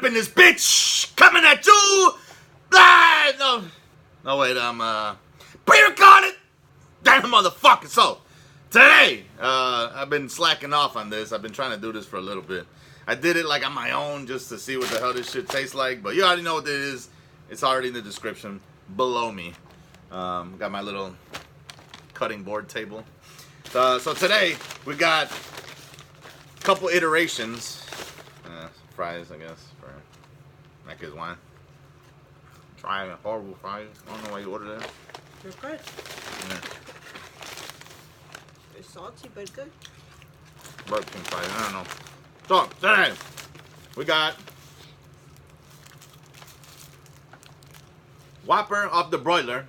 up in this bitch, coming at you. Ah, no, wait, I'm pre-recorded. Damn motherfucker. So today, I've been slacking off on this. I've been trying to do this for a little bit. I did it like on my own just to see what the hell this shit tastes like. But you already know what it is. It's already in the description below me. Got my little cutting board table. So today we got a couple iterations. Fries, I guess, for Mac is wine. Try horrible fries. I don't know why you ordered that. They're good. Yeah. They're salty but good. Burger King fries. I don't know. So today we got Whopper off the broiler.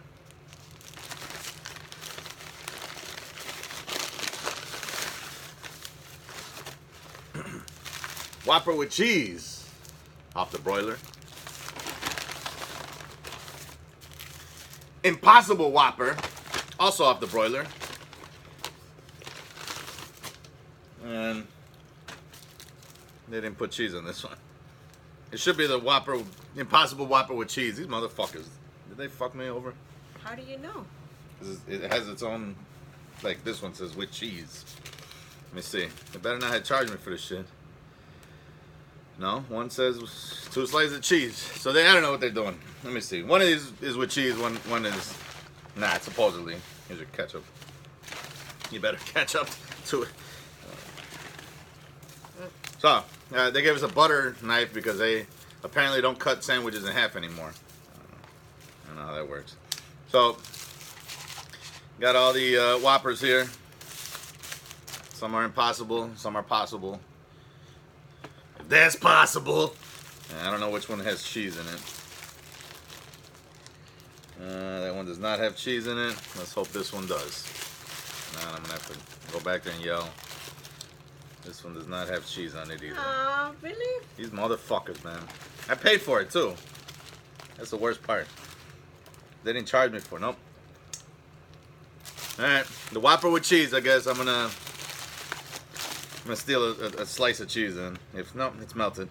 Whopper with cheese off the broiler. Impossible Whopper, also off the broiler. And they didn't put cheese on this one. It should be the Whopper, Impossible Whopper with cheese. These motherfuckers, did they fuck me over? How do you know? It has its own, like this one says with cheese. Let me see. They better not have charged me for this shit. No, one says 2 slices of cheese. So I don't know what they're doing. Let me see. One of these is with cheese, one is not, supposedly. Here's your ketchup. You better catch up to it. So, they gave us a butter knife because they apparently don't cut sandwiches in half anymore. I don't know how that works. So, got all the Whoppers here. Some are impossible, some are possible. If that's possible. I don't know which one has cheese in it. That one does not have cheese in it. Let's hope this one does. Now I'm going to have to go back there and yell. This one does not have cheese on it either. Aw, really? These motherfuckers, man. I paid for it, too. That's the worst part. They didn't charge me for it. Nope. Alright. The Whopper with cheese, I guess. I'm gonna steal a slice of cheese in. If no, it's melted.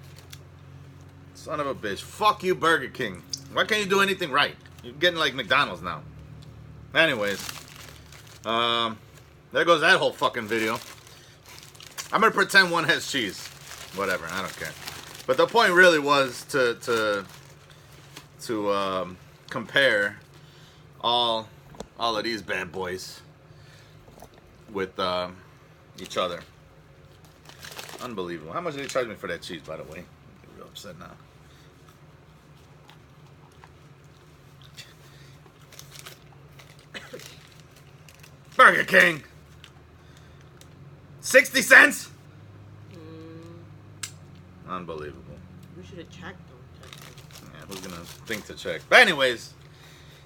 Son of a bitch. Fuck you, Burger King. Why can't you do anything right? You're getting like McDonald's now. Anyways. There goes that whole fucking video. I'm gonna pretend one has cheese. Whatever, I don't care. But the point really was to compare all of these bad boys with each other. Unbelievable. How much did they charge me for that cheese, by the way? I'm real upset now. Burger King. 60 cents? Unbelievable. We should have checked them. Yeah, who's gonna think to check? But anyways,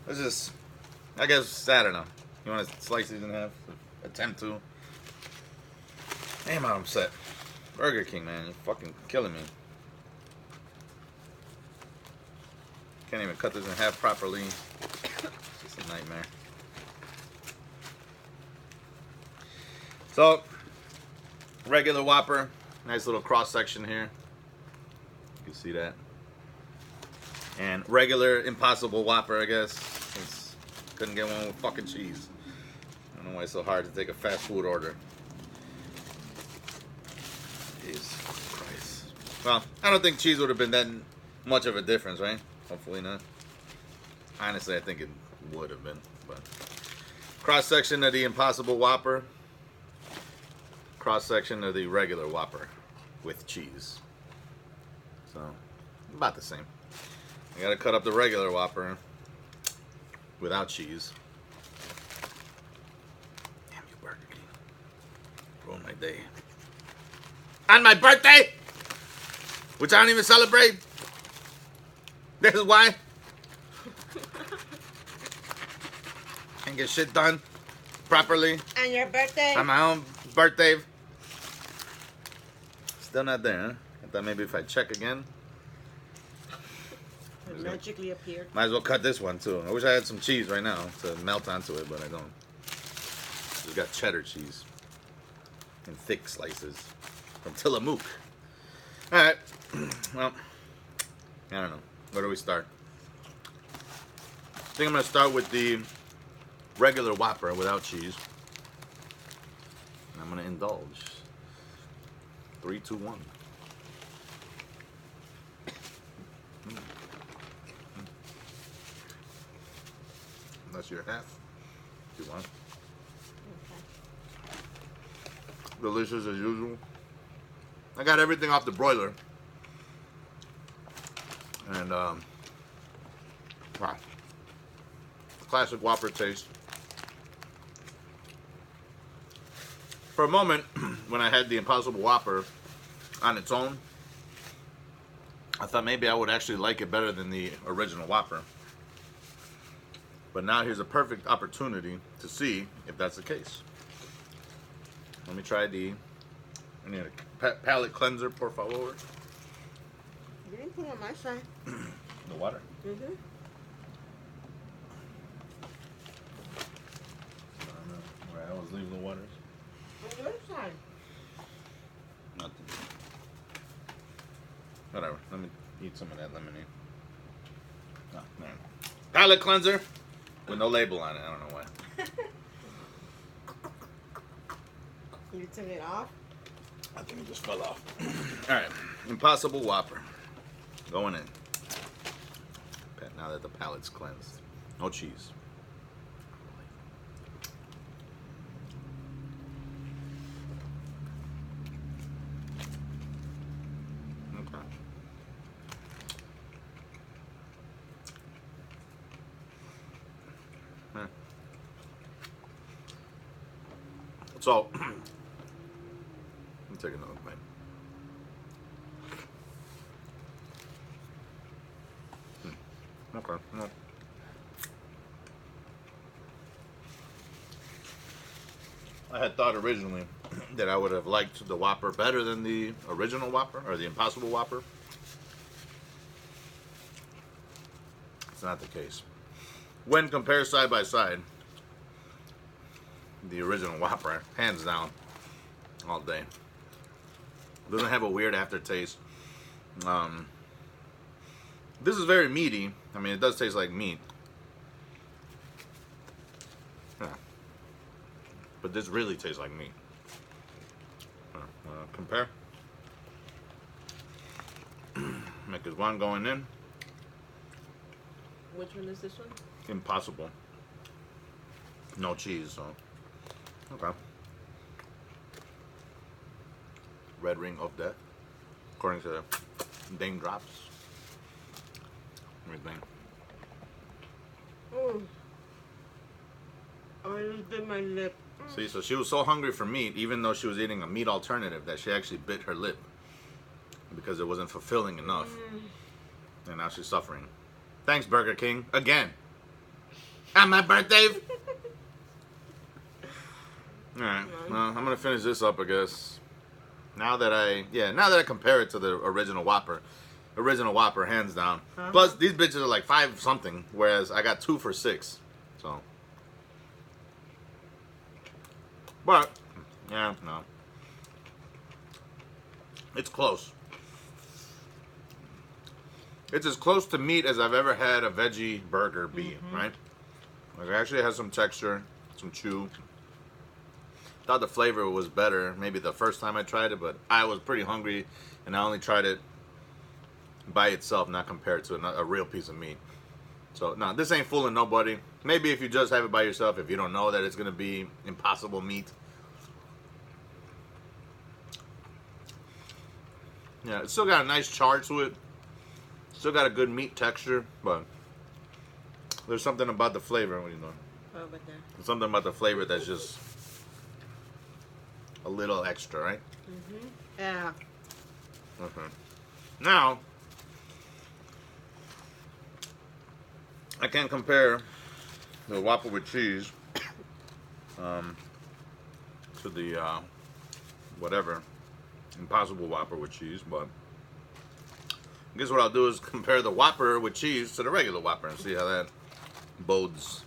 let's just, I guess, I don't know. You want to slice these in half? Attempt to. Damn, I'm upset. Burger King, man, you're fucking killing me. Can't even cut this in half properly. It's just a nightmare. So, regular Whopper, nice little cross section here. You can see that. And regular Impossible Whopper, I guess. Since couldn't get one with fucking cheese. I don't know why it's so hard to take a fast food order. Jesus Christ. Well, I don't think cheese would have been that much of a difference, right? Hopefully not. Honestly, I think it would have been. But cross section of the Impossible Whopper. Cross section of the regular Whopper with cheese. So, about the same. I gotta cut up the regular Whopper without cheese. Damn you, Burger King. Ruined my day. On my birthday! Which I don't even celebrate. This is why. Can't get shit done properly. On your birthday? On my own birthday. Still not there, huh? I thought maybe if I check again. It magically appeared. Might as well cut this one too. I wish I had some cheese right now to melt onto it, but I don't. Just got cheddar cheese in thick slices from Tillamook. Alright, well, I don't know. Where do we start? I think I'm gonna start with the regular Whopper without cheese. And I'm gonna indulge. 3, 2, 1. That's your half. If you want. Okay. Delicious as usual. I got everything off the broiler. And wow. Classic Whopper taste. For a moment, when I had the Impossible Whopper on its own, I thought maybe I would actually like it better than the original Whopper. But now here's a perfect opportunity to see if that's the case. Let me try I need a palate cleanser, por favor. You didn't put it on my side. The water? Mm-hmm. I don't know where I always leave the waters. On your side. Nothing. Whatever. Let me eat some of that lemonade. Oh, no. Palate cleanser with no label on it. I don't know why. You took it off? I think it just fell off. Alright. Impossible Whopper. Going in. Okay, now that the palate's cleansed. No cheese. Okay. So, let me take another bite. Okay. No. I had thought originally that I would have liked the Whopper better than the original Whopper, or the Impossible Whopper. It's not the case. When compared side by side, the original Whopper, hands down, all day. Doesn't have a weird aftertaste. This is very meaty. I mean, it does taste like meat. Yeah. But this really tastes like meat. Compare. Make it one going in. Which one is this one? Impossible. No cheese, so. Okay. Red Ring of Death. According to Dame Drops. Everything. Oh. I just bit my lip. See, so she was so hungry for meat, even though she was eating a meat alternative, that she actually bit her lip because it wasn't fulfilling enough. And now she's suffering. Thanks, Burger King. Again. On my birthday. Alright, well, I'm gonna finish this up, I guess. Now that I compare it to the original Whopper, hands down. Plus, these bitches are like 5 something, whereas I got 2 for $6. So, but yeah, no, it's close. It's as close to meat as I've ever had a veggie burger be, right? Like, it actually has some texture, some chew. Thought the flavor was better maybe the first time I tried it, but I was pretty hungry and I only tried it by itself, not compared to a real piece of meat. So no, this ain't fooling nobody. Maybe if you just have it by yourself, if you don't know that it's gonna be impossible meat. Yeah, it's still got a nice char to it. Still got a good meat texture, but there's something about the flavor. What are you doing? Over there. There's something about the flavor that's just a little extra, right? Yeah. Okay. Now, I can't compare the Whopper with cheese to the whatever Impossible Whopper with cheese, but I guess what I'll do is compare the Whopper with cheese to the regular Whopper and see how that bodes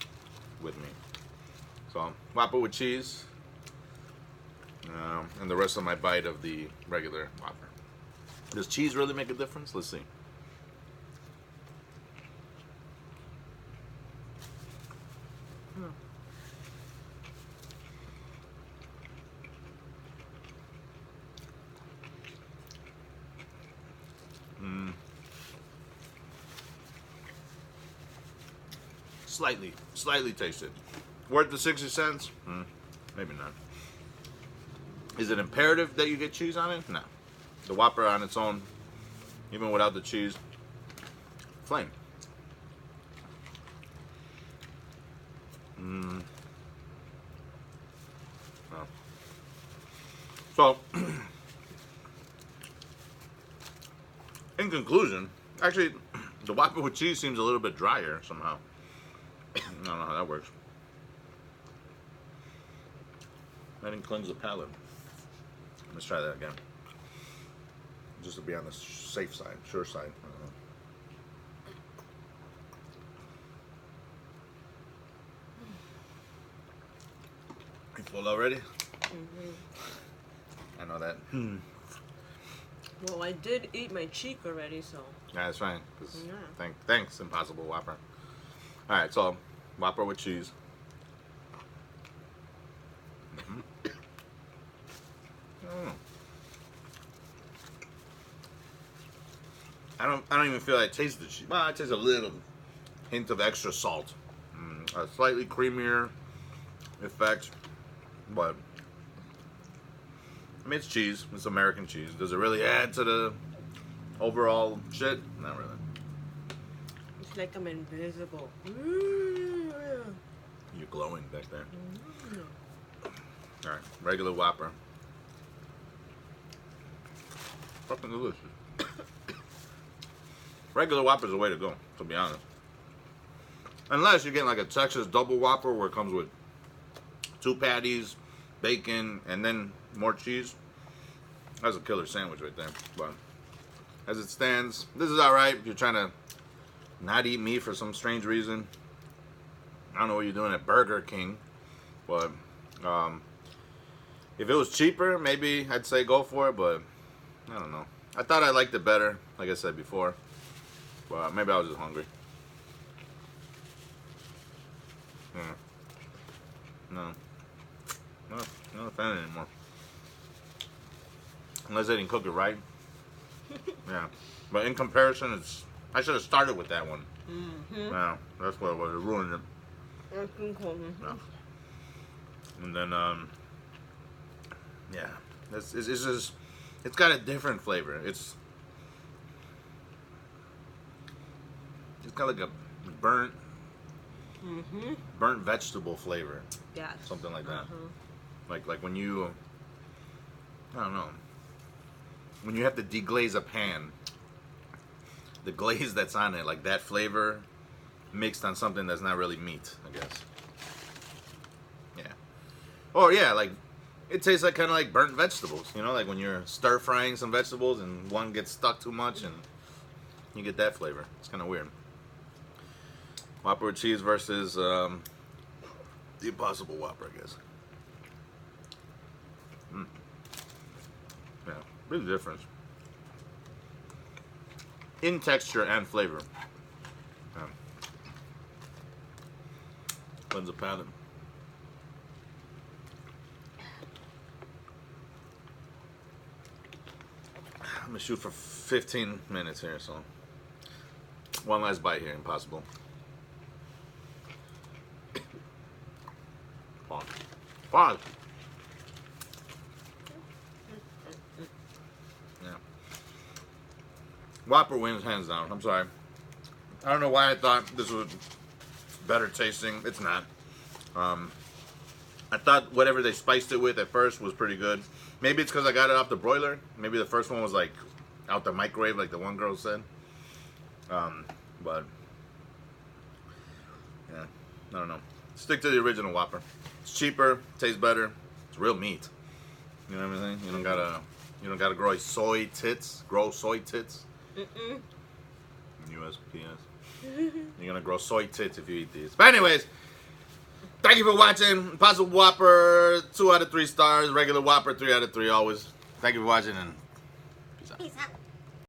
with me. So, Whopper with cheese, and the rest of my bite of the regular Whopper. Does cheese really make a difference? Let's see. slightly tasted. Worth the 60 cents? Maybe not. Is it imperative that you get cheese on it? No. The Whopper on its own, even without the cheese, flame. Oh. So, in conclusion, actually, the Whopper with cheese seems a little bit drier somehow. I don't know how that works. I didn't cleanse the palate. Let's try that again. Just to be on the safe side, sure side. I don't know. You full already? I know that. Well, I did eat my cheek already, so. Yeah, that's fine. Yeah. Thanks, Impossible Whopper. All right, so Whopper with cheese. I don't even feel like I taste the cheese. Well, I taste a little hint of extra salt. A slightly creamier effect, but I mean, it's cheese. It's American cheese. Does it really add to the overall shit? Not really. It's like I'm invisible. You're glowing back there. All right, regular Whopper. Fucking delicious. Regular Whopper's the way to go, to be honest. Unless you're getting like a Texas double Whopper where it comes with 2 patties, bacon, and then more cheese. That's a killer sandwich right there. But as it stands, this is alright if you're trying to not eat meat for some strange reason. I don't know what you're doing at Burger King, but if it was cheaper, maybe I'd say go for it, but I don't know. I thought I liked it better, like I said before, but maybe I was just hungry. No, not a fan anymore. Unless they didn't cook it right. Yeah, but in comparison, I should have started with that one. Yeah, that's what it was. It ruined it. Yeah. And then yeah, it's just, it's got a different flavor. It's got like a burnt vegetable flavor. Yeah. Something like that. Like when you, I don't know, when you have to deglaze a pan, the glaze that's on it, like that flavor mixed on something that's not really meat, I guess. Yeah. Or yeah, like it tastes like kind of like burnt vegetables, you know, like when you're stir frying some vegetables and one gets stuck too much and you get that flavor. It's kind of weird. Whopper with cheese versus the Impossible Whopper, I guess. Yeah, big difference in texture and flavor. Yeah. Cleanse the palate. I'm gonna shoot for 15 minutes here, so one last bite here, Impossible. Pause. Yeah. Whopper wins hands down. I'm sorry. I don't know why I thought this was better tasting. It's not. I thought whatever they spiced it with at first was pretty good. Maybe it's because I got it off the broiler. Maybe the first one was like out the microwave, like the one girl said. But yeah, I don't know. Stick to the original Whopper. It's cheaper, tastes better. It's real meat. You know what I'm saying? You don't gotta grow soy tits. USPS. You're gonna grow soy tits if you eat these. But anyways, thank you for watching. Impossible Whopper, 2 out of 3 stars. Regular Whopper, 3 out of 3 always. Thank you for watching and peace out. Peace out.